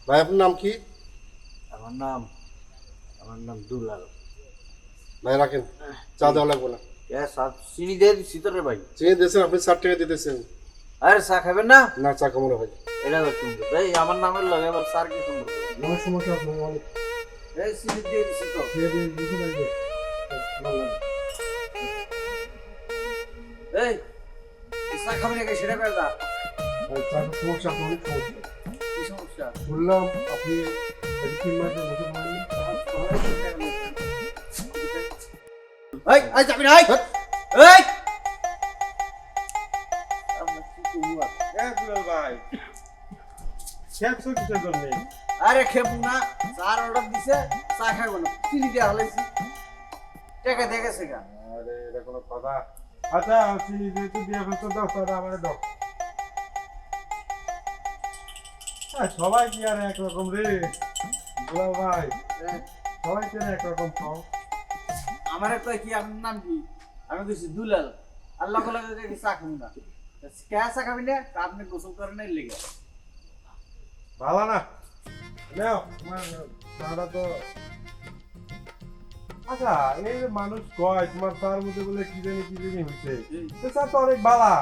ভাই আপনার নাম কি? আমার নাম আমার নাম দুলাল। ভাই রাখেন, চা দেওয়া লাগবে না। চিনি দিয়ে দিচ্ছি তো রে ভাই। চিনি দিয়েছেন আপনি, 4 টাকা দিতেছেন। আরে চা খাবেন না? না, চা খাবো না ভাই। এটা তো সুন্দর ভাই, আমার নামের লগে আবার স্যার কি সুন্দর। আমার সমস্যা আপনার অনেক। এই চিনি দিয়ে দিচ্ছি তো। এই চা খাবেন নাকি সেটা কয়ে দা। ভাই চার সমস্যা, আপনার অনেক সমস্যা। কি সমস্যা? শুনলাম আপনি 3 মাসের বছর হয়নি। এই এই যাবি না এই এই আমরা কি করবো আর? দুলাল ভাই খেপছো কিসের জন্য? আরে খেবো না, চার অর্ডার দিছে, চা খাইবো না, চিনি দিয়ে হালাইছি, টাকা দিয়ে গেছে গা। আরে এটা কোনো কথা? আচ্ছা চিনি যেহেতু দিয়ে ফেলছো, দাও তাহলে আমার দাও। সবাই কি আর একরকম রে দুলাল ভাই? সবাই কেন একরকম খাও? আমার কয় কি আপনার নাম কি? আমি কইছি দুলাল। আল্লাহ কলা কি চা খাবো না। কে চা খাবি না? আপনি গোসল করেন নাই লেগে। ভালো না নাও তোমার চাটা তো। আচ্ছা এই যে মানুষ কয় তোমার তার মধ্যে বলে কি জানি হয়েছে, তো চা তো অনেক ভালো।